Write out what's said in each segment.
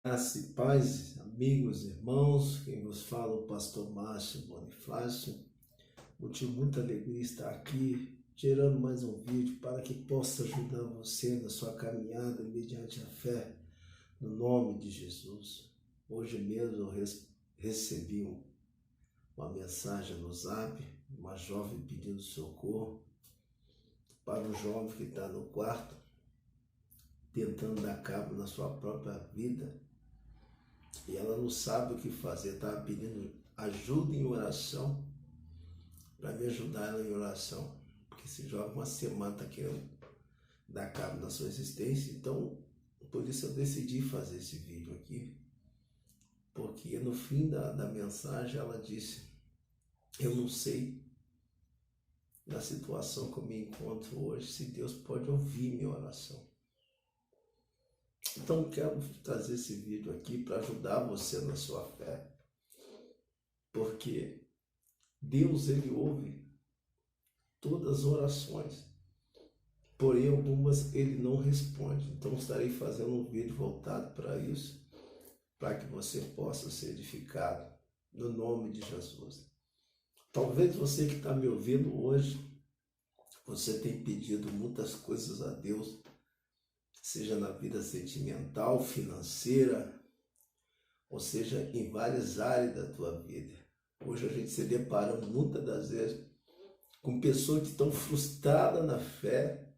Graça e paz, amigos, irmãos, quem vos fala é o pastor Márcio Bonifácio. Motivo de muita alegria estar aqui, gerando mais um vídeo para que possa ajudar você na sua caminhada mediante a fé, no nome de Jesus. Hoje mesmo eu recebi uma mensagem no Zap, uma jovem pedindo socorro para um jovem que está no quarto, tentando dar cabo na sua própria vida. E ela não sabe o que fazer, estava pedindo ajuda em oração, para me ajudar ela em oração, porque esse jovem uma semana está querendo dar cabo na sua existência. Então, por isso eu decidi fazer esse vídeo aqui, porque no fim da mensagem ela disse: eu não sei, na situação que eu me encontro hoje, se Deus pode ouvir minha oração. Então quero trazer esse vídeo aqui para ajudar você na sua fé, porque Deus, Ele ouve todas as orações, porém algumas Ele não responde. Então estarei fazendo um vídeo voltado para isso, para que você possa ser edificado no nome de Jesus. Talvez você que está me ouvindo hoje, você tem pedido muitas coisas a Deus, seja na vida sentimental, financeira, ou seja, em várias áreas da tua vida. Hoje a gente se depara muitas das vezes com pessoas que estão frustradas na fé,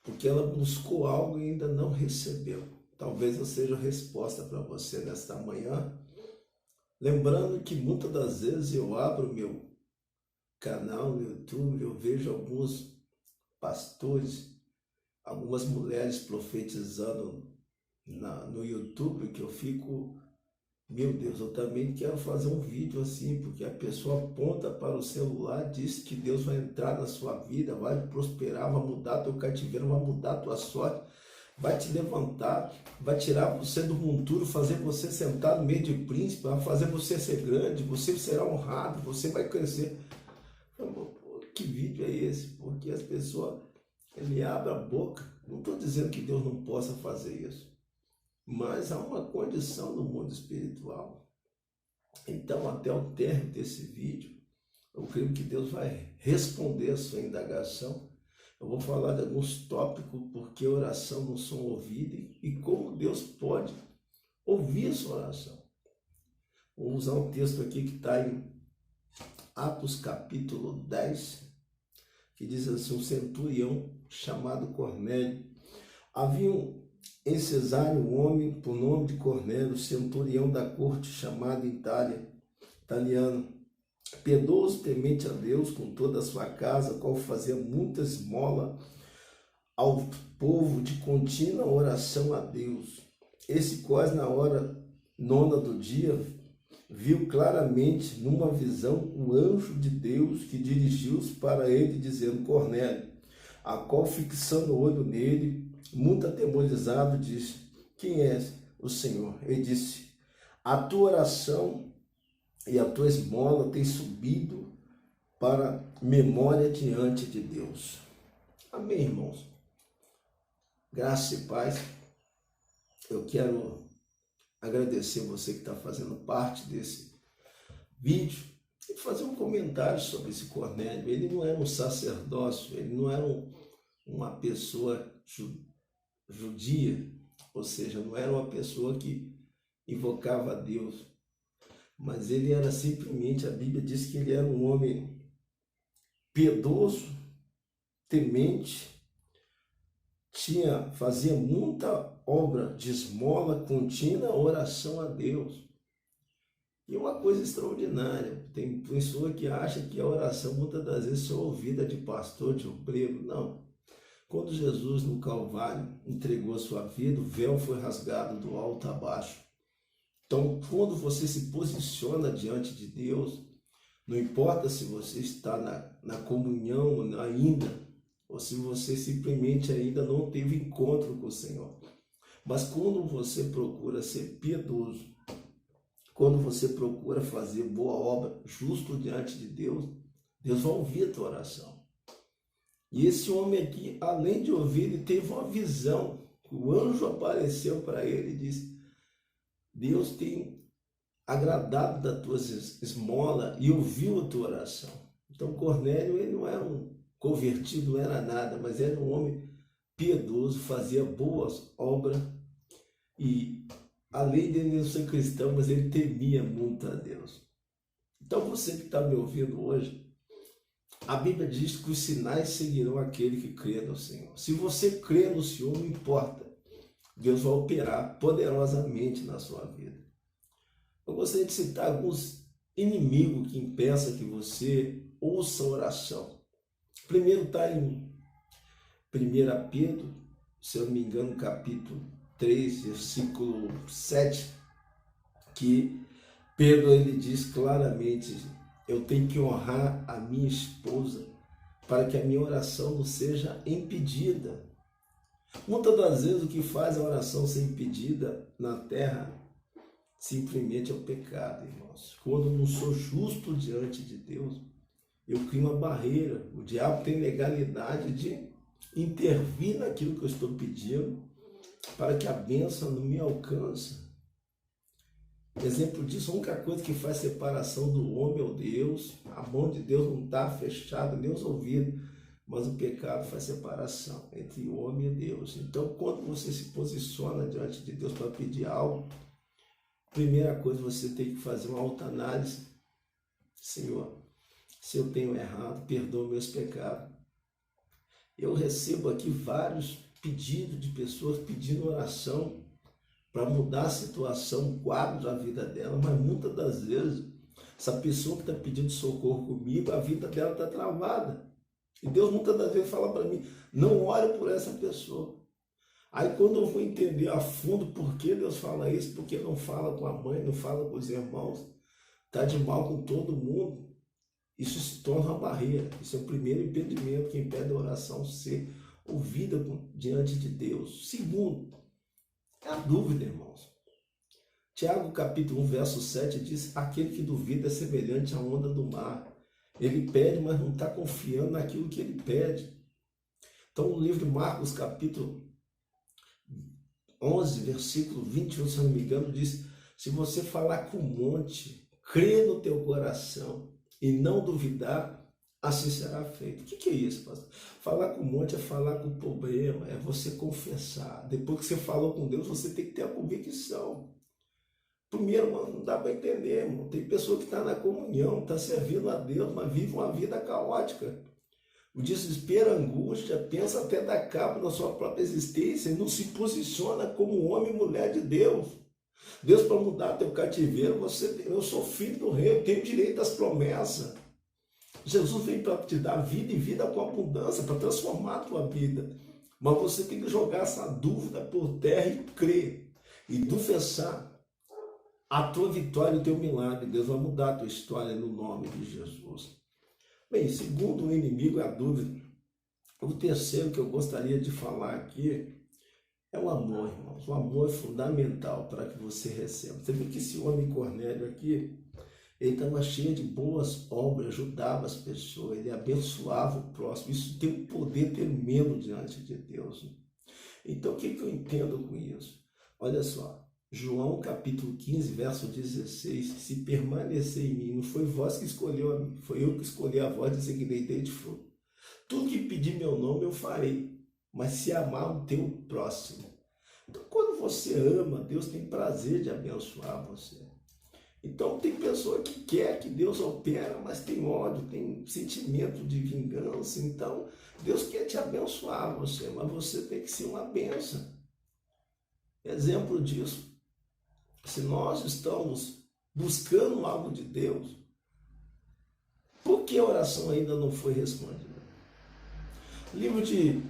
porque ela buscou algo e ainda não recebeu. Talvez eu seja a resposta para você nesta manhã. Lembrando que muitas das vezes eu abro meu canal no YouTube, eu vejo alguns pastores, algumas mulheres profetizando no YouTube, que eu fico, meu Deus, eu também quero fazer um vídeo assim, porque a pessoa aponta para o celular, diz que Deus vai entrar na sua vida, vai prosperar, vai mudar teu cativeiro, vai mudar tua sorte, vai te levantar, vai tirar você do monturo, fazer você sentar no meio de príncipe, vai fazer você ser grande, você será honrado, você vai crescer. Que vídeo é esse? Porque as pessoas, ele abre a boca. Não estou dizendo que Deus não possa fazer isso, mas há uma condição no mundo espiritual. Então, até o término desse vídeo, eu creio que Deus vai responder a sua indagação. Eu vou falar de alguns tópicos, porque oração não são ouvidas e como Deus pode ouvir a sua oração. Vou usar um texto aqui que está em Atos capítulo 10, que diz assim: um centurião chamado Cornélio. Havia em Cesareia um homem por nome de Cornélio, centurião da corte, chamado italiano, piedoso, temente a Deus com toda a sua casa, qual fazia muita esmola ao povo de contínua oração a Deus. Esse quase na hora nona do dia viu claramente numa visão o anjo de Deus que dirigiu-se para ele, dizendo: Cornélio. A qual, fixando o olho nele, muito atemorizado, disse: quem és? O Senhor. Ele disse: a tua oração e a tua esmola têm subido para memória diante de Deus. Amém, irmãos? Graça e paz. Eu quero agradecer você que está fazendo parte desse vídeo e fazer um comentário sobre esse Cornélio. Ele não era um sacerdócio, ele não era uma pessoa judia, ou seja, não era uma pessoa que invocava a Deus, mas ele era simplesmente, a Bíblia diz que ele era um homem piedoso, temente, fazia muita obra de esmola, contínua oração a Deus. E uma coisa extraordinária, tem pessoa que acha que a oração muitas das vezes é ouvida de pastor, de obreiro. Não. Quando Jesus no Calvário entregou a sua vida, o véu foi rasgado do alto a baixo. Então, quando você se posiciona diante de Deus, não importa se você está na comunhão ainda, ou se você simplesmente ainda não teve encontro com o Senhor. Mas quando você procura ser piedoso, quando você procura fazer boa obra, justo diante de Deus, Deus vai ouvir a tua oração. E esse homem aqui, além de ouvir, ele teve uma visão. O anjo apareceu para ele e disse: Deus tem agradado da tua esmola e ouviu a tua oração. Então Cornélio, ele não era um convertido, não era nada, mas era um homem piedoso, fazia boas obras e além de ele não ser cristão, mas ele temia muito a Deus. Então você que está me ouvindo hoje, a Bíblia diz que os sinais seguirão aquele que crê no Senhor. Se você crê no Senhor, não importa, Deus vai operar poderosamente na sua vida. Eu gostaria de citar alguns inimigos que impeçam que você ouça a oração. Primeiro está em 1 Pedro, se eu não me engano, capítulo 3, versículo 7, que Pedro ele diz claramente: eu tenho que honrar a minha esposa para que a minha oração não seja impedida. Muitas das vezes o que faz a oração ser impedida na terra simplesmente é o pecado, irmãos. Quando eu não sou justo diante de Deus, eu crio uma barreira. O diabo tem legalidade de intervir naquilo que eu estou pedindo para que a bênção não me alcance. Exemplo disso, a única coisa que faz separação do homem é o Deus. A mão de Deus não está fechada, nem os ouvidos, mas o pecado faz separação entre o homem e Deus. Então, quando você se posiciona diante de Deus para pedir algo, primeira coisa, você tem que fazer uma autoanálise. Senhor, se eu tenho errado, perdoa meus pecados. Eu recebo aqui vários pedidos de pessoas pedindo oração para mudar a situação, quadro da vida dela, mas muitas das vezes, essa pessoa que está pedindo socorro comigo, a vida dela está travada. E Deus muitas das vezes fala para mim, não ore por essa pessoa. Aí quando eu vou entender a fundo por que Deus fala isso, porque não fala com a mãe, não fala com os irmãos, está de mal com todo mundo, isso se torna uma barreira. Isso é o primeiro impedimento que impede a oração ser ouvida diante de Deus. Segundo, é a dúvida, irmãos. Tiago capítulo 1, verso 7 diz, aquele que duvida é semelhante à onda do mar. Ele pede, mas não está confiando naquilo que ele pede. Então, no livro de Marcos, capítulo 11, versículo 21, se eu não me engano, diz, se você falar com o monte, crer no teu coração e não duvidar, assim será feito. O que é isso, pastor? Falar com o monte é falar com o problema, é você confessar. Depois que você falou com Deus, você tem que ter a convicção. Primeiro, mano, não dá para entender, irmão. Tem pessoa que está na comunhão, está servindo a Deus, mas vive uma vida caótica. O desespero, a angústia, pensa até dar cabo na sua própria existência e não se posiciona como homem e mulher de Deus. Deus, para mudar teu cativeiro, eu sou filho do rei, eu tenho direito às promessas. Jesus veio para te dar vida e vida com abundância, para transformar a tua vida. Mas você tem que jogar essa dúvida por terra e crer. E confessar a tua vitória e o teu milagre. Deus vai mudar a tua história no nome de Jesus. Bem, segundo o inimigo é a dúvida. O terceiro que eu gostaria de falar aqui é o amor, irmãos. O amor é fundamental para que você receba. Você vê que esse homem Cornélio aqui, ele estava cheio de boas obras, ajudava as pessoas, ele abençoava o próximo. Isso tem um poder tremendo diante de Deus. Então, o que eu entendo com isso? Olha só, João capítulo 15, verso 16, se permanecer em mim, não foi vós que escolheu a mim, foi eu que escolhi a vós e seguirei de fruto. Tudo que pedir meu nome eu farei, mas se amar o teu próximo. Então, quando você ama, Deus tem prazer de abençoar você. Então, tem pessoa que quer que Deus opera, mas tem ódio, tem sentimento de vingança. Então, Deus quer te abençoar você, mas você tem que ser uma bênção. Exemplo disso, se nós estamos buscando algo de Deus, por que a oração ainda não foi respondida? Livro de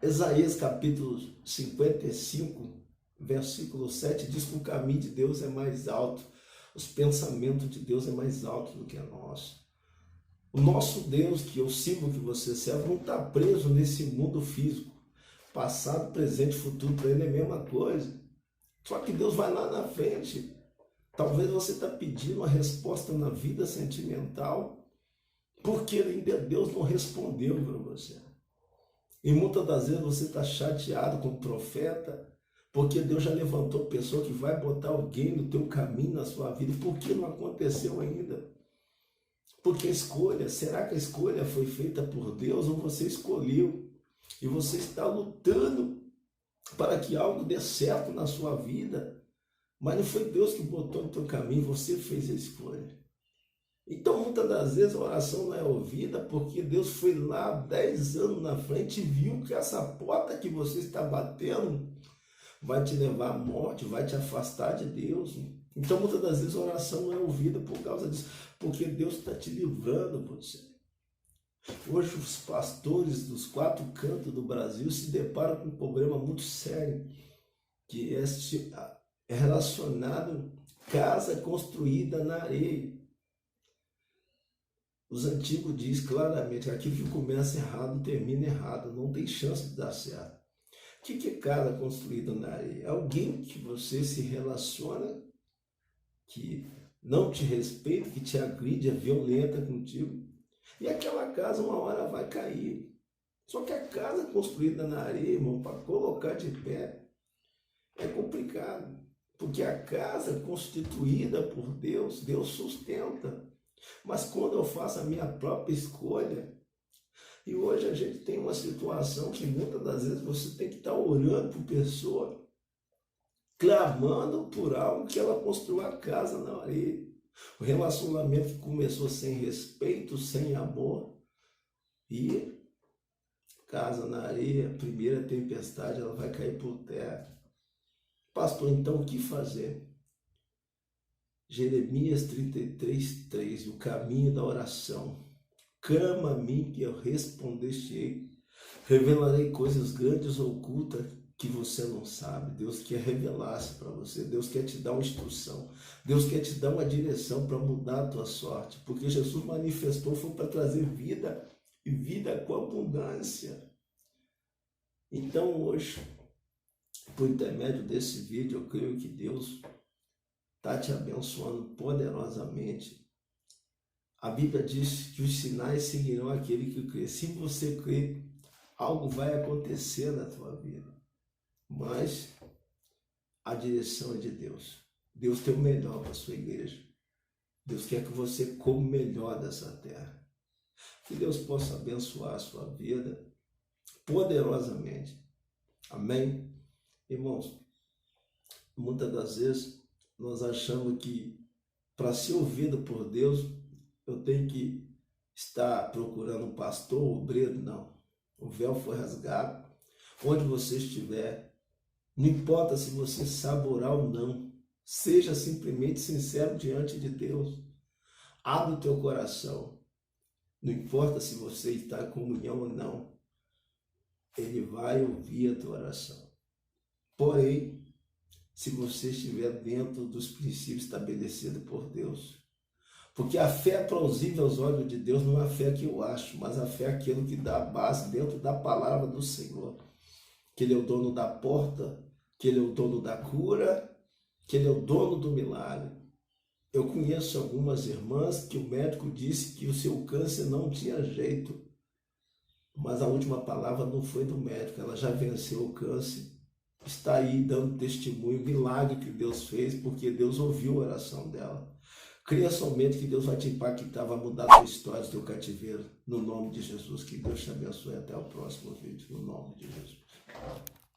Isaías, capítulo 55, versículo 7, diz que o caminho de Deus é mais alto, os pensamentos de Deus é mais alto do que a nossa. O nosso Deus, que eu sigo, que você serve, não está preso nesse mundo físico. Passado, presente, futuro, para ele é a mesma coisa. Só que Deus vai lá na frente. Talvez você está pedindo uma resposta na vida sentimental, porque ainda Deus não respondeu para você. E muitas das vezes você está chateado com o profeta, Porque Deus já levantou pessoa que vai botar alguém no teu caminho, na sua vida. Por que não aconteceu ainda? Porque a escolha, será que a escolha foi feita por Deus ou você escolheu? E você está lutando para que algo dê certo na sua vida, mas não foi Deus que botou no teu caminho, você fez a escolha. Então, muitas das vezes a oração não é ouvida porque Deus foi lá 10 anos na frente e viu que essa porta que você está batendo vai te levar à morte, vai te afastar de Deus. Então, muitas das vezes a oração não é ouvida por causa disso, porque Deus está te livrando, você. Hoje os pastores dos 4 cantos do Brasil se deparam com um problema muito sério, que é relacionado à casa construída na areia. Os antigos dizem claramente que aquilo que começa errado termina errado, não tem chance de dar certo. O que é casa construída na areia? Alguém que você se relaciona, que não te respeita, que te agride, é violenta contigo, e aquela casa uma hora vai cair. Só que a casa construída na areia, irmão, para colocar de pé, é complicado. Porque a casa constituída por Deus, Deus sustenta. Mas quando eu faço a minha própria escolha, e hoje a gente tem uma situação que muitas das vezes você tem que estar orando por pessoa, clamando por algo que ela construiu a casa na areia. O relacionamento que começou sem respeito, sem amor, e casa na areia, a primeira tempestade, ela vai cair por terra. Pastor, então o que fazer? Jeremias 33:3, o caminho da oração. Clama a mim que eu responder-te-ei. Revelarei coisas grandes ocultas que você não sabe. Deus quer revelar-se para você. Deus quer te dar uma instrução. Deus quer te dar uma direção para mudar a tua sorte. Porque Jesus manifestou, foi para trazer vida e vida com abundância. Então hoje, por intermédio desse vídeo, eu creio que Deus está te abençoando poderosamente. A Bíblia diz que os sinais seguirão aquele que crê. Se você crê, algo vai acontecer na tua vida. Mas a direção é de Deus. Deus tem o melhor para a sua igreja. Deus quer que você coma o melhor dessa terra. Que Deus possa abençoar a sua vida poderosamente. Amém? Irmãos, muitas das vezes nós achamos que para ser ouvido por Deus, eu tenho que estar procurando um pastor, um obreiro. Não. O véu foi rasgado. Onde você estiver, não importa se você sabe orar ou não, seja simplesmente sincero diante de Deus. Abre o teu coração. Não importa se você está em comunhão ou não, Ele vai ouvir a tua oração. Porém, se você estiver dentro dos princípios estabelecidos por Deus. Porque a fé é plausível aos olhos de Deus, não é a fé que eu acho, mas a fé é aquilo que dá a base dentro da palavra do Senhor. Que Ele é o dono da porta, que Ele é o dono da cura, que Ele é o dono do milagre. Eu conheço algumas irmãs que o médico disse que o seu câncer não tinha jeito, mas a última palavra não foi do médico, ela já venceu o câncer, está aí dando testemunho, milagre que Deus fez, porque Deus ouviu a oração dela. Creia somente que Deus vai te impactar, vai mudar a tua história, o teu cativeiro, no nome de Jesus. Que Deus te abençoe. Até o próximo vídeo, no nome de Jesus.